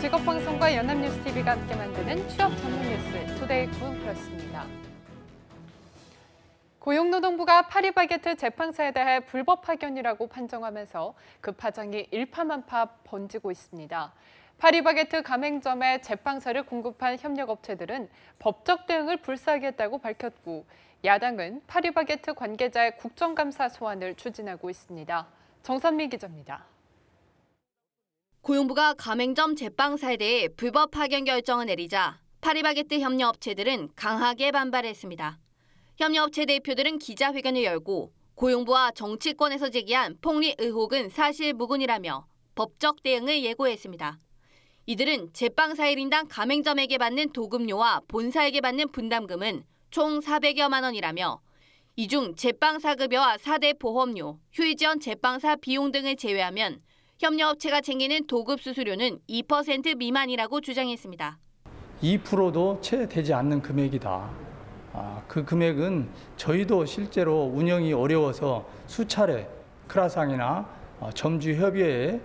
직업방송과 연합뉴스TV가 함께 만드는 취업 전문 뉴스 투데이 고용플러스입니다. 고용노동부가 파리바게트 제빵사에 대해 불법 파견이라고 판정하면서 그 파장이 일파만파 번지고 있습니다. 파리바게트 가맹점에 제빵사를 공급한 협력업체들은 법적 대응을 불사하겠다고 밝혔고, 야당은 파리바게트 관계자의 국정감사 소환을 추진하고 있습니다. 정선미 기자입니다. 고용부가 가맹점 제빵사에 대해 불법 파견 결정을 내리자 파리바게트 협력업체들은 강하게 반발했습니다. 협력업체 대표들은 기자회견을 열고 고용부와 정치권에서 제기한 폭리 의혹은 사실 무근이라며 법적 대응을 예고했습니다. 이들은 제빵사 1인당 가맹점에게 받는 도급료와 본사에게 받는 분담금은 총 400여만 원이라며 이 중 제빵사 급여와 4대 보험료, 휴일지원 제빵사 비용 등을 제외하면 협력업체가 챙기는 도급 수수료는 2% 미만이라고 주장했습니다. 2%도 채 되지 않는 금액이다. 그 금액은 저희도 실제로 운영이 어려워서 수차례 크라상이나 점주협의회에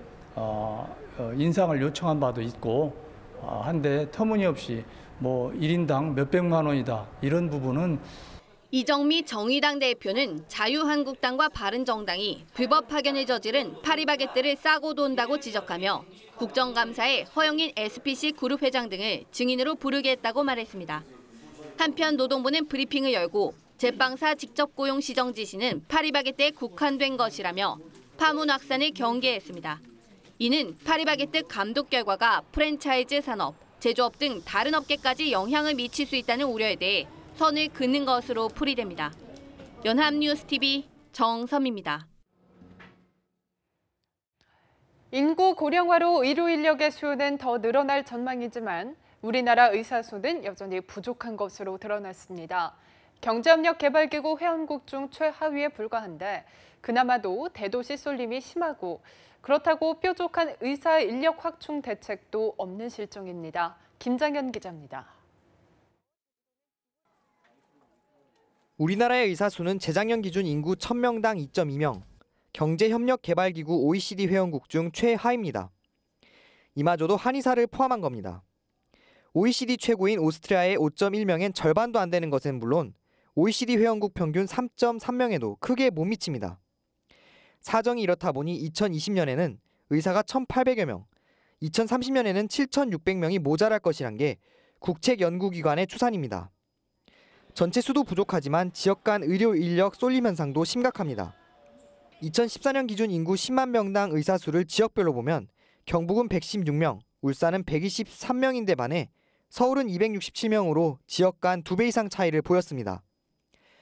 인상을 요청한 바도 있고 한데 터무니없이 1인당 몇백만 원이다 이런 부분은 이정미 정의당 대표는 자유한국당과 바른정당이 불법 파견을 저지른 파리바게뜨를 싸고 돈다고 지적하며 국정감사에 허영인 SPC 그룹 회장 등을 증인으로 부르겠다고 말했습니다. 한편 노동부는 브리핑을 열고 제빵사 직접 고용 시정 지시는 파리바게뜨에 국한된 것이라며 파문 확산을 경계했습니다. 이는 파리바게뜨 감독 결과가 프랜차이즈 산업, 제조업 등 다른 업계까지 영향을 미칠 수 있다는 우려에 대해 선을 긋는 것으로 풀이됩니다. 연합뉴스TV 정선미입니다. 인구 고령화로 의료 인력의 수요는 더 늘어날 전망이지만 우리나라 의사 수는 여전히 부족한 것으로 드러났습니다. 경제협력개발기구 회원국 중 최하위에 불과한데 그나마도 대도시 쏠림이 심하고 그렇다고 뾰족한 의사 인력 확충 대책도 없는 실정입니다. 김장현 기자입니다. 우리나라의 의사 수는 재작년 기준 인구 1000명당 2.2명, 경제협력개발기구 OECD 회원국 중 최하입니다. 이마저도 한의사를 포함한 겁니다. OECD 최고인 오스트리아의 5.1명엔 절반도 안 되는 것은 물론 OECD 회원국 평균 3.3명에도 크게 못 미칩니다. 사정이 이렇다 보니 2020년에는 의사가 1,800여 명, 2030년에는 7,600명이 모자랄 것이란 게 국책연구기관의 추산입니다. 전체 수도 부족하지만 지역 간 의료 인력 쏠림 현상도 심각합니다. 2014년 기준 인구 10만 명당 의사 수를 지역별로 보면 경북은 116명, 울산은 123명인데 반해 서울은 267명으로 지역 간 2배 이상 차이를 보였습니다.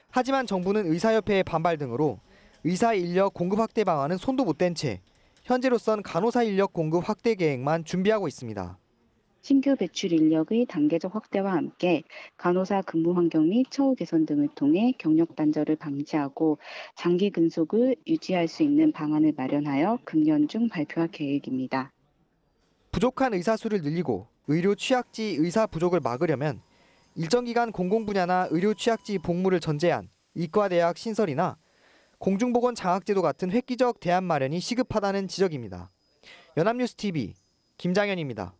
하지만 정부는 의사협회의 반발 등으로 의사 인력 공급 확대 방안은 손도 못 댄 채 현재로선 간호사 인력 공급 확대 계획만 준비하고 있습니다. 신규 배출 인력의 단계적 확대와 함께 간호사 근무 환경 및 처우 개선 등을 통해 경력 단절을 방지하고 장기 근속을 유지할 수 있는 방안을 마련하여 금년 중 발표할 계획입니다. 부족한 의사 수를 늘리고 의료 취약지 의사 부족을 막으려면 일정 기간 공공 분야나 의료 취약지 복무를 전제한 이과대학 신설이나 공중보건 장학제도 같은 획기적 대안 마련이 시급하다는 지적입니다. 연합뉴스TV 김장현입니다.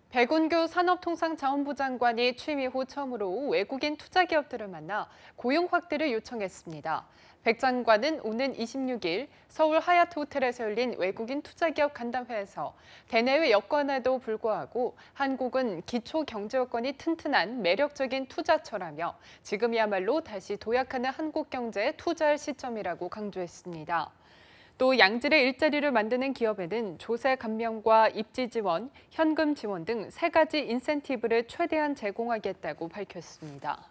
백운규 산업통상자원부 장관이 취임 이후 처음으로 외국인 투자기업들을 만나 고용 확대를 요청했습니다. 백 장관은 오는 26일 서울 하얏트 호텔에서 열린 외국인 투자기업 간담회에서 대내외 여건에도 불구하고 한국은 기초 경제 여건이 튼튼한 매력적인 투자처라며 지금이야말로 다시 도약하는 한국 경제에 투자할 시점이라고 강조했습니다. 또 양질의 일자리를 만드는 기업에는 조세 감면과 입지 지원, 현금 지원 등 3가지 인센티브를 최대한 제공하겠다고 밝혔습니다.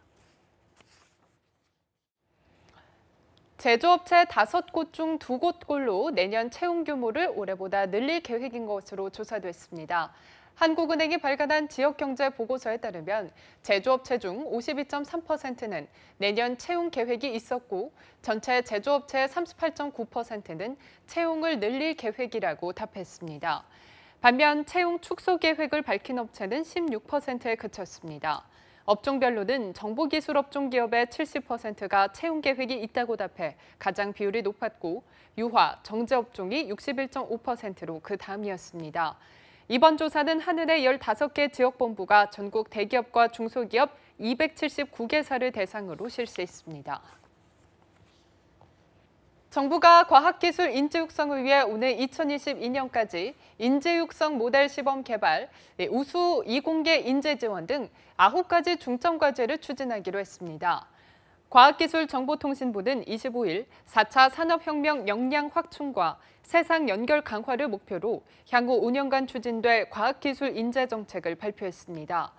제조업체 5곳 중 2곳꼴로 내년 채용 규모를 올해보다 늘릴 계획인 것으로 조사됐습니다. 한국은행이 발간한 지역경제보고서에 따르면 제조업체 중 52.3%는 내년 채용 계획이 있었고 전체 제조업체의 38.9%는 채용을 늘릴 계획이라고 답했습니다. 반면 채용 축소 계획을 밝힌 업체는 16%에 그쳤습니다. 업종별로는 정보기술업종 기업의 70%가 채용 계획이 있다고 답해 가장 비율이 높았고 유화, 정제업종이 61.5%로 그 다음이었습니다. 이번 조사는 한은의 15개 지역본부가 전국 대기업과 중소기업 279개사를 대상으로 실시했습니다. 정부가 과학기술 인재 육성을 위해 오늘 2022년까지 인재 육성 모델 시범 개발, 우수 이공계 인재 지원 등 9가지 중점 과제를 추진하기로 했습니다. 과학기술정보통신부는 25일 4차 산업혁명 역량 확충과 세상 연결 강화를 목표로 향후 5년간 추진될 과학기술 인재 정책을 발표했습니다.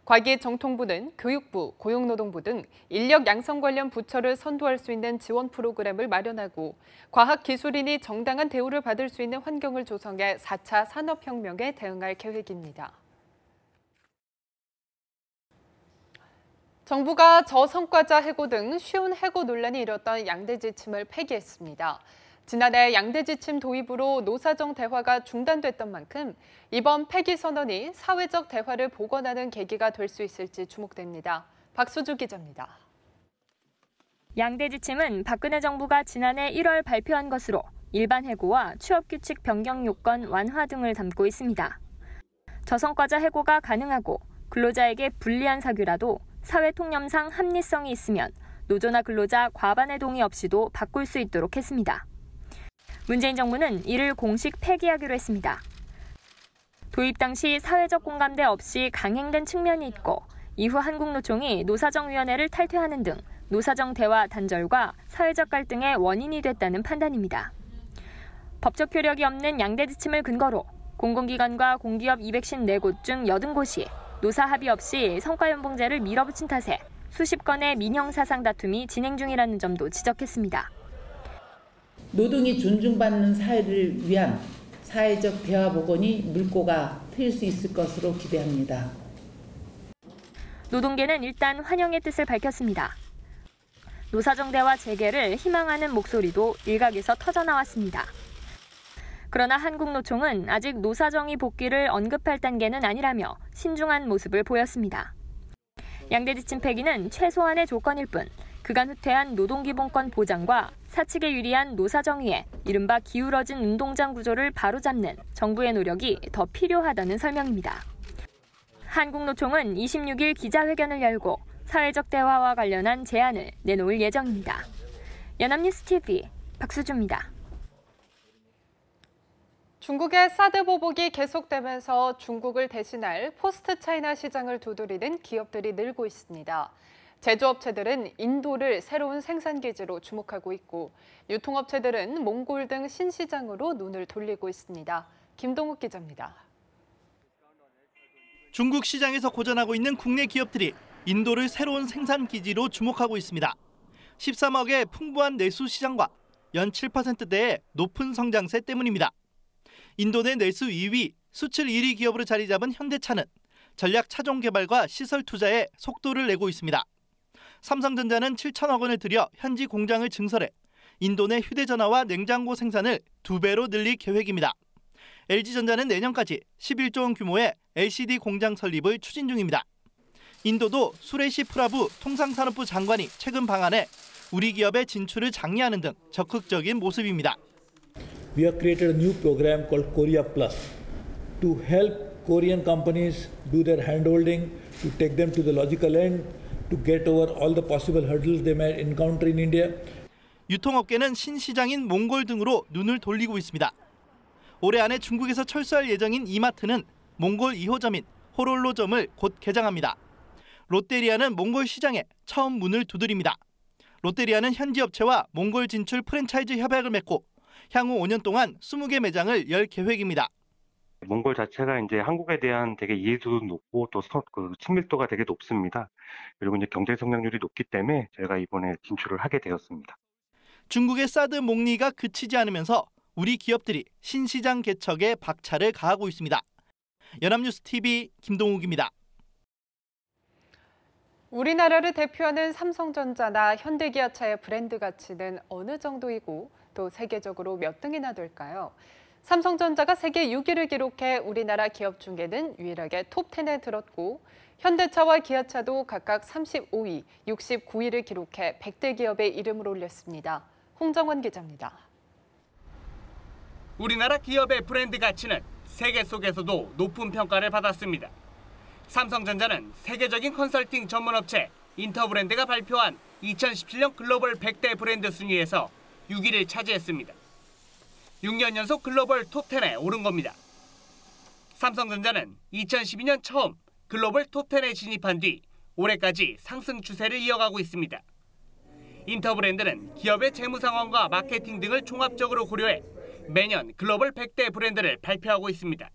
과기정통부는 교육부, 고용노동부 등 인력 양성 관련 부처를 선도할 수 있는 지원 프로그램을 마련하고 과학기술인이 정당한 대우를 받을 수 있는 환경을 조성해 4차 산업혁명에 대응할 계획입니다. 정부가 저성과자 해고 등 쉬운 해고 논란이 일었던 양대지침을 폐기했습니다. 지난해 양대지침 도입으로 노사정 대화가 중단됐던 만큼 이번 폐기 선언이 사회적 대화를 복원하는 계기가 될 수 있을지 주목됩니다. 박수주 기자입니다. 양대지침은 박근혜 정부가 지난해 1월 발표한 것으로 일반 해고와 취업규칙 변경 요건 완화 등을 담고 있습니다. 저성과자 해고가 가능하고 근로자에게 불리한 사규라도 사회통념상 합리성이 있으면 노조나 근로자 과반의 동의 없이도 바꿀 수 있도록 했습니다. 문재인 정부는 이를 공식 폐기하기로 했습니다. 도입 당시 사회적 공감대 없이 강행된 측면이 있고 이후 한국노총이 노사정위원회를 탈퇴하는 등 노사정 대화 단절과 사회적 갈등의 원인이 됐다는 판단입니다. 법적 효력이 없는 양대지침을 근거로 공공기관과 공기업 254곳 중 80곳이 노사 합의 없이 성과연봉제를 밀어붙인 탓에 수십 건의 민형사상 다툼이 진행 중이라는 점도 지적했습니다. 노동이 존중받는 사회를 위한 사회적 대화 복원이 물꼬가 트일 수 있을 것으로 기대합니다. 노동계는 일단 환영의 뜻을 밝혔습니다. 노사정 대화 재개를 희망하는 목소리도 일각에서 터져나왔습니다. 그러나 한국노총은 아직 노사정의 복귀를 언급할 단계는 아니라며 신중한 모습을 보였습니다. 양대지침 폐기는 최소한의 조건일 뿐 그간 후퇴한 노동기본권 보장과 사측에 유리한 노사정의에 이른바 기울어진 운동장 구조를 바로잡는 정부의 노력이 더 필요하다는 설명입니다. 한국노총은 26일 기자회견을 열고 사회적 대화와 관련한 제안을 내놓을 예정입니다. 연합뉴스 TV 박수주입니다. 중국의 사드 보복이 계속되면서 중국을 대신할 포스트 차이나 시장을 두드리는 기업들이 늘고 있습니다. 제조업체들은 인도를 새로운 생산기지로 주목하고 있고 유통업체들은 몽골 등 신시장으로 눈을 돌리고 있습니다. 김동욱 기자입니다. 중국 시장에서 고전하고 있는 국내 기업들이 인도를 새로운 생산기지로 주목하고 있습니다. 13억의 풍부한 내수 시장과 연 7%대의 높은 성장세 때문입니다. 인도 내 내수 2위, 수출 1위 기업으로 자리 잡은 현대차는 전략 차종 개발과 시설 투자에 속도를 내고 있습니다. 삼성전자는 7천억 원을 들여 현지 공장을 증설해 인도 내 휴대전화와 냉장고 생산을 2배로 늘릴 계획입니다. LG전자는 내년까지 11조 원 규모의 LCD 공장 설립을 추진 중입니다. 인도도 수레시 프라부 통상산업부 장관이 최근 방한해 우리 기업의 진출을 장려하는 등 적극적인 모습입니다. We have created a new program called Korea Plus to help Korean companies do their handholding, to take them to the logical end, to get over all the possible hurdles they may encounter in India. 유통업계는 신시장인 몽골 등으로 눈을 돌리고 있습니다. 올해 안에 중국에서 철수할 예정인 이마트는 몽골 2호점인 호롤로점을 곧 개장합니다. 롯데리아는 몽골 시장에 처음 문을 두드립니다. 롯데리아는 현지 업체와 몽골 진출 프랜차이즈 협약을 맺고 향후 5년 동안 20개 매장을 열 계획입니다. 몽골 자체가 이제 한국에 대한 되게 이해도도 높고 또 친밀도가 되게 높습니다. 그리고 이제 경제 성장률이 높기 때문에 저희가 이번에 진출을 하게 되었습니다. 중국의 사드 목리가 그치지 않으면서 우리 기업들이 신시장 개척에 박차를 가하고 있습니다. 연합뉴스 TV 김동욱입니다. 우리나라를 대표하는 삼성전자나 현대기아차의 브랜드 가치는 어느 정도이고 또 세계적으로 몇 등이나 될까요? 삼성전자가 세계 6위를 기록해 우리나라 기업 중에는 유일하게 톱10에 들었고 현대차와 기아차도 각각 35위, 69위를 기록해 100대 기업의 이름을 올렸습니다. 홍정원 기자입니다. 우리나라 기업의 브랜드 가치는 세계 속에서도 높은 평가를 받았습니다. 삼성전자는 세계적인 컨설팅 전문업체 인터브랜드가 발표한 2017년 글로벌 100대 브랜드 순위에서 6위를 차지했습니다. 6년 연속 글로벌 톱10에 오른 겁니다. 삼성전자는 2012년 처음 글로벌 톱10에 진입한 뒤 올해까지 상승 추세를 이어가고 있습니다. 인터브랜드는 기업의 재무 상황과 마케팅 등을 종합적으로 고려해 매년 글로벌 100대 브랜드를 발표하고 있습니다.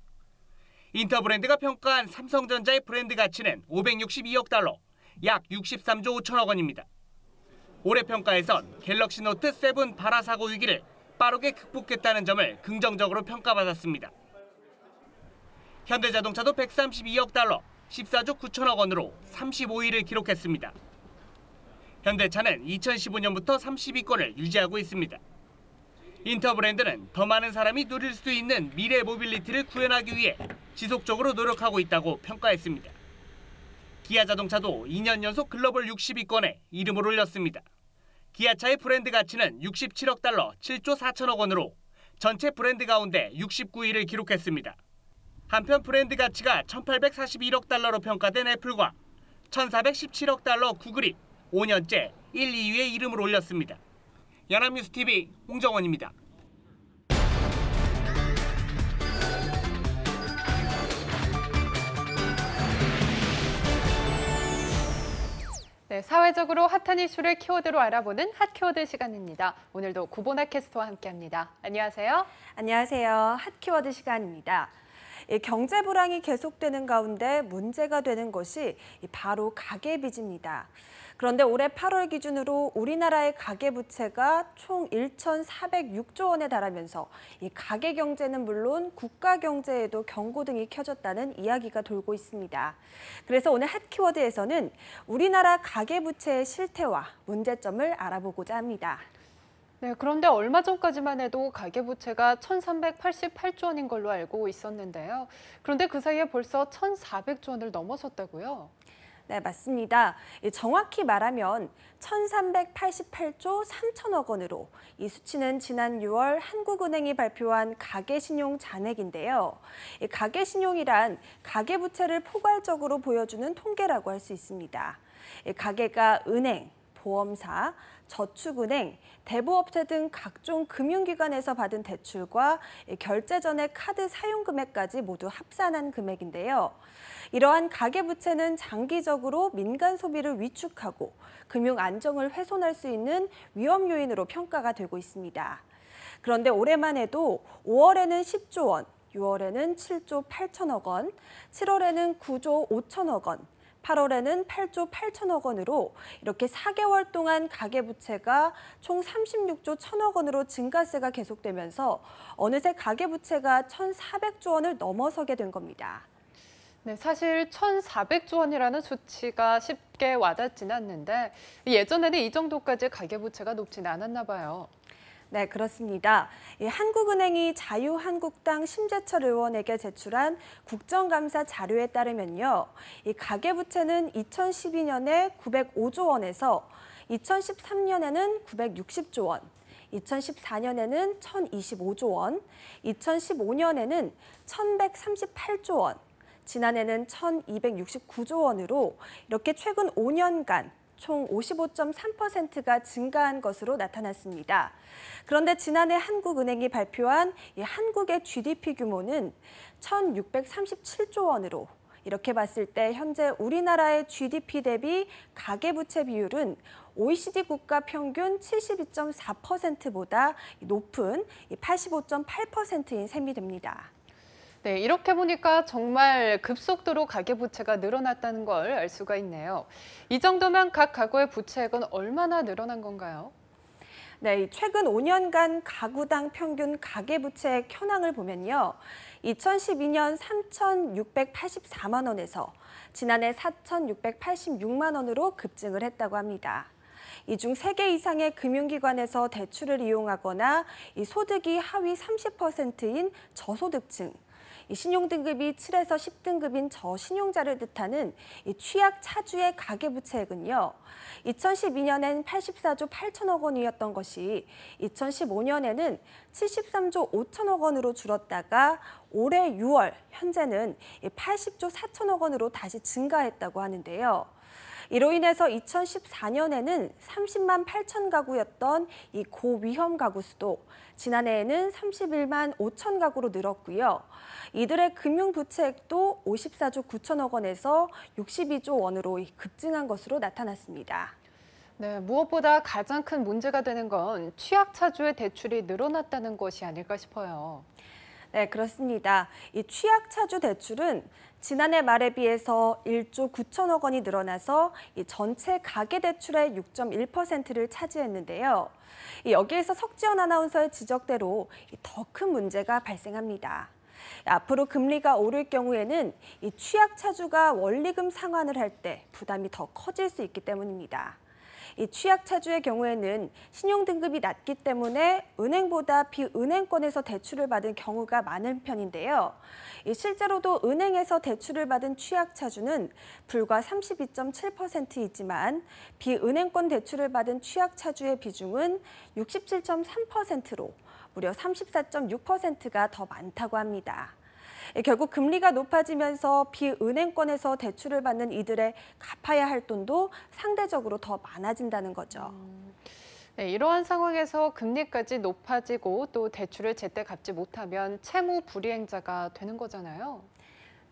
인터브랜드가 평가한 삼성전자의 브랜드 가치는 562억 달러, 약 63조 5천억 원입니다. 올해 평가에선 갤럭시 노트 7 발화 사고 위기를 빠르게 극복했다는 점을 긍정적으로 평가받았습니다. 현대자동차도 132억 달러, 14조 9천억 원으로 35위를 기록했습니다. 현대차는 2015년부터 30위권을 유지하고 있습니다. 인터브랜드는 더 많은 사람이 누릴 수 있는 미래 모빌리티를 구현하기 위해 지속적으로 노력하고 있다고 평가했습니다. 기아자동차도 2년 연속 글로벌 60위권에 이름을 올렸습니다. 기아차의 브랜드 가치는 67억 달러, 7조 4천억 원으로 전체 브랜드 가운데 69위를 기록했습니다. 한편 브랜드 가치가 1,841억 달러로 평가된 애플과 1,417억 달러 구글이 5년째 1, 2위에 이름을 올렸습니다. 연합뉴스TV 홍정원입니다. 네, 사회적으로 핫한 이슈를 키워드로 알아보는 핫키워드 시간입니다. 오늘도 구보나 캐스터와 함께합니다. 안녕하세요. 안녕하세요. 핫키워드 시간입니다. 경제 불황이 계속되는 가운데 문제가 되는 것이 바로 가계빚입니다. 그런데 올해 8월 기준으로 우리나라의 가계부채가 총 1,406조 원에 달하면서 이 가계 경제는 물론 국가 경제에도 경고등이 켜졌다는 이야기가 돌고 있습니다. 그래서 오늘 핫키워드에서는 우리나라 가계부채의 실태와 문제점을 알아보고자 합니다. 네, 그런데 얼마 전까지만 해도 가계부채가 1,388조 원인 걸로 알고 있었는데요. 그런데 그 사이에 벌써 1,400조 원을 넘어섰다고요? 네, 맞습니다. 정확히 말하면 1,388조 3천억 원으로 이 수치는 지난 6월 한국은행이 발표한 가계신용 잔액인데요. 가계신용이란 가계부채를 포괄적으로 보여주는 통계라고 할 수 있습니다. 가계가 은행, 보험사, 저축은행, 대부업체 등 각종 금융기관에서 받은 대출과 결제 전의 카드 사용 금액까지 모두 합산한 금액인데요. 이러한 가계부채는 장기적으로 민간 소비를 위축하고 금융 안정을 훼손할 수 있는 위험 요인으로 평가가 되고 있습니다. 그런데 올해만 해도 5월에는 10조 원, 6월에는 7조 8천억 원, 7월에는 9조 5천억 원, 8월에는 8조 8천억 원으로 이렇게 4개월 동안 가계부채가 총 36조 1천억 원으로 증가세가 계속되면서 어느새 가계부채가 1,400조 원을 넘어서게 된 겁니다. 네, 사실 1,400조 원이라는 수치가 쉽게 와닿지는 않는데 예전에는 이 정도까지 가계부채가 높지는 않았나 봐요. 네, 그렇습니다. 한국은행이 자유한국당 심재철 의원에게 제출한 국정감사 자료에 따르면요. 이 가계부채는 2012년에 905조 원에서 2013년에는 960조 원, 2014년에는 1,025조 원, 2015년에는 1,138조 원, 지난해는 1,269조 원으로 이렇게 최근 5년간 총 55.3%가 증가한 것으로 나타났습니다. 그런데 지난해 한국은행이 발표한 이 한국의 GDP 규모는 1,637조 원으로 이렇게 봤을 때 현재 우리나라의 GDP 대비 가계부채 비율은 OECD 국가 평균 72.4%보다 높은 85.8%인 셈이 됩니다. 네, 이렇게 보니까 정말 급속도로 가계부채가 늘어났다는 걸 알 수가 있네요. 이 정도면 각 가구의 부채액은 얼마나 늘어난 건가요? 네, 최근 5년간 가구당 평균 가계부채액 현황을 보면요. 2012년 3,684만 원에서 지난해 4,686만 원으로 급증을 했다고 합니다. 이 중 3개 이상의 금융기관에서 대출을 이용하거나 이 소득이 하위 30%인 저소득층, 이 신용등급이 7에서 10등급인 저신용자를 뜻하는 이 취약 차주의 가계부채액은요. 2012년엔 84조 8천억 원이었던 것이 2015년에는 73조 5천억 원으로 줄었다가 올해 6월 현재는 80조 4천억 원으로 다시 증가했다고 하는데요. 이로 인해서 2014년에는 30만 8천 가구였던 이 고위험 가구 수도 지난해에는 31만 5천 가구로 늘었고요. 이들의 금융부채액도 54조 9천억 원에서 62조 원으로 급증한 것으로 나타났습니다. 네, 무엇보다 가장 큰 문제가 되는 건 취약차주의 대출이 늘어났다는 것이 아닐까 싶어요. 네, 그렇습니다. 이 취약차주 대출은 지난해 말에 비해서 1조 9천억 원이 늘어나서 이 전체 가계대출의 6.1%를 차지했는데요. 여기에서 석지연 아나운서의 지적대로 더 큰 문제가 발생합니다. 앞으로 금리가 오를 경우에는 이 취약차주가 원리금 상환을 할 때 부담이 더 커질 수 있기 때문입니다. 이 취약차주의 경우에는 신용등급이 낮기 때문에 은행보다 비은행권에서 대출을 받은 경우가 많은 편인데요. 실제로도 은행에서 대출을 받은 취약차주는 불과 32.7%이지만 비은행권 대출을 받은 취약차주의 비중은 67.3%로 무려 34.6%가 더 많다고 합니다. 결국 금리가 높아지면서 비은행권에서 대출을 받는 이들의 갚아야 할 돈도 상대적으로 더 많아진다는 거죠. 네, 이러한 상황에서 금리까지 높아지고 또 대출을 제때 갚지 못하면 채무 불이행자가 되는 거잖아요.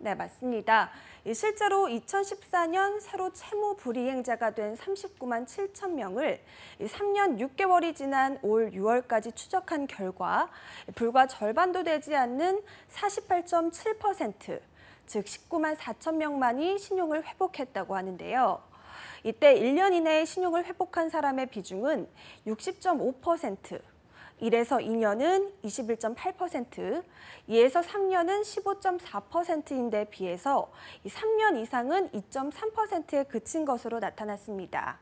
네, 맞습니다. 실제로 2014년 새로 채무 불이행자가 된 39만 7천 명을 3년 6개월이 지난 올 6월까지 추적한 결과 불과 절반도 되지 않는 48.7%, 즉 19만 4천 명만이 신용을 회복했다고 하는데요. 이때 1년 이내에 신용을 회복한 사람의 비중은 60.5%, 1에서 2년은 21.8%, 2에서 3년은 15.4%인데 비해서 3년 이상은 2.3%에 그친 것으로 나타났습니다.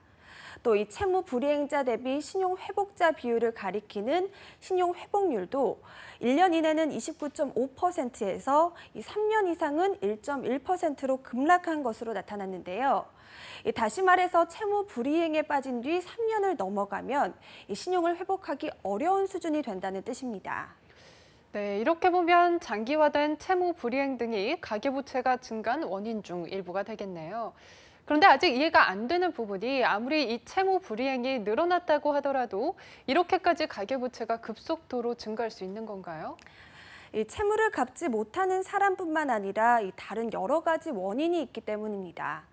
또 이 채무 불이행자 대비 신용 회복자 비율을 가리키는 신용 회복률도 1년 이내는 29.5%에서 3년 이상은 1.1%로 급락한 것으로 나타났는데요. 다시 말해서 채무 불이행에 빠진 뒤 3년을 넘어가면 신용을 회복하기 어려운 수준이 된다는 뜻입니다. 네, 이렇게 보면 장기화된 채무 불이행 등이 가계부채가 증가한 원인 중 일부가 되겠네요. 그런데 아직 이해가 안 되는 부분이 아무리 이 채무 불이행이 늘어났다고 하더라도 이렇게까지 가계부채가 급속도로 증가할 수 있는 건가요? 이 채무를 갚지 못하는 사람뿐만 아니라 다른 여러 가지 원인이 있기 때문입니다.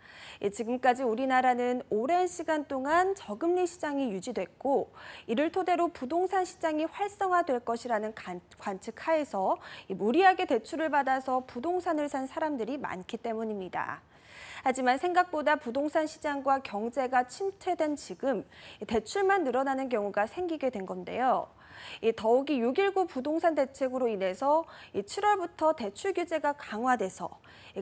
지금까지 우리나라는 오랜 시간 동안 저금리 시장이 유지됐고 이를 토대로 부동산 시장이 활성화될 것이라는 관측 하에서 무리하게 대출을 받아서 부동산을 산 사람들이 많기 때문입니다. 하지만 생각보다 부동산 시장과 경제가 침체된 지금 대출만 늘어나는 경우가 생기게 된 건데요. 더욱이 6.19 부동산 대책으로 인해서 7월부터 대출 규제가 강화돼서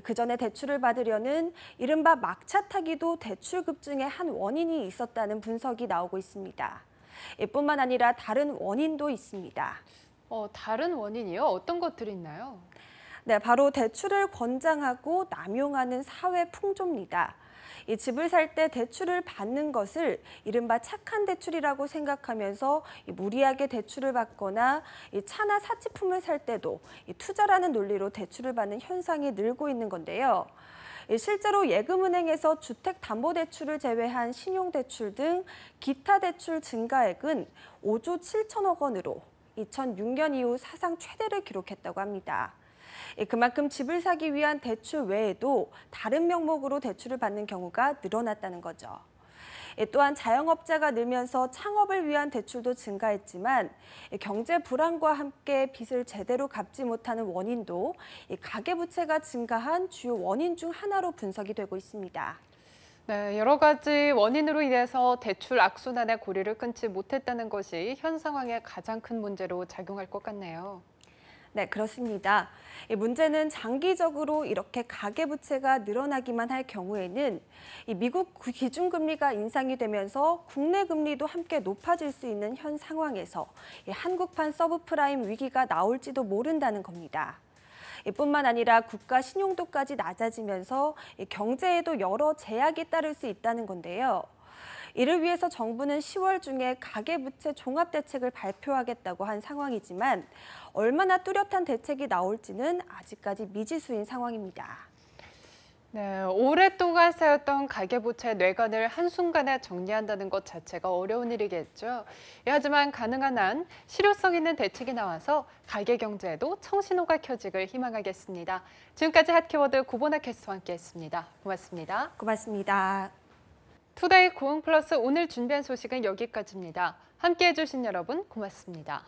그전에 대출을 받으려는 이른바 막차 타기도 대출 급증의 한 원인이 있었다는 분석이 나오고 있습니다. 뿐만 아니라 다른 원인도 있습니다. 다른 원인이요? 어떤 것들이 있나요? 네, 바로 대출을 권장하고 남용하는 사회 풍조입니다. 이 집을 살 때 대출을 받는 것을 이른바 착한 대출이라고 생각하면서 무리하게 대출을 받거나 차나 사치품을 살 때도 투자라는 논리로 대출을 받는 현상이 늘고 있는 건데요. 실제로 예금은행에서 주택담보대출을 제외한 신용대출 등 기타 대출 증가액은 5조 7천억 원으로 2006년 이후 사상 최대를 기록했다고 합니다. 그만큼 집을 사기 위한 대출 외에도 다른 명목으로 대출을 받는 경우가 늘어났다는 거죠. 또한 자영업자가 늘면서 창업을 위한 대출도 증가했지만 경제 불안과 함께 빚을 제대로 갚지 못하는 원인도 가계부채가 증가한 주요 원인 중 하나로 분석이 되고 있습니다. 네, 여러 가지 원인으로 인해서 대출 악순환의 고리를 끊지 못했다는 것이 현 상황의 가장 큰 문제로 작용할 것 같네요. 네, 그렇습니다. 이 문제는 장기적으로 이렇게 가계부채가 늘어나기만 할 경우에는 이 미국 기준금리가 인상이 되면서 국내 금리도 함께 높아질 수 있는 현 상황에서 이 한국판 서브프라임 위기가 나올지도 모른다는 겁니다. 이뿐만 아니라 국가 신용도까지 낮아지면서 이 경제에도 여러 제약이 따를 수 있다는 건데요. 이를 위해서 정부는 10월 중에 가계부채 종합대책을 발표하겠다고 한 상황이지만 얼마나 뚜렷한 대책이 나올지는 아직까지 미지수인 상황입니다. 네, 오랫동안 쌓였던 가계부채 뇌관을 한순간에 정리한다는 것 자체가 어려운 일이겠죠. 하지만 가능한 한 실효성 있는 대책이 나와서 가계경제에도 청신호가 켜지길 희망하겠습니다. 지금까지 핫키워드 고보나 캐스터와 함께했습니다. 고맙습니다. 고맙습니다. 투데이 고흥 플러스 오늘 준비한 소식은 여기까지입니다. 함께해 주신 여러분 고맙습니다.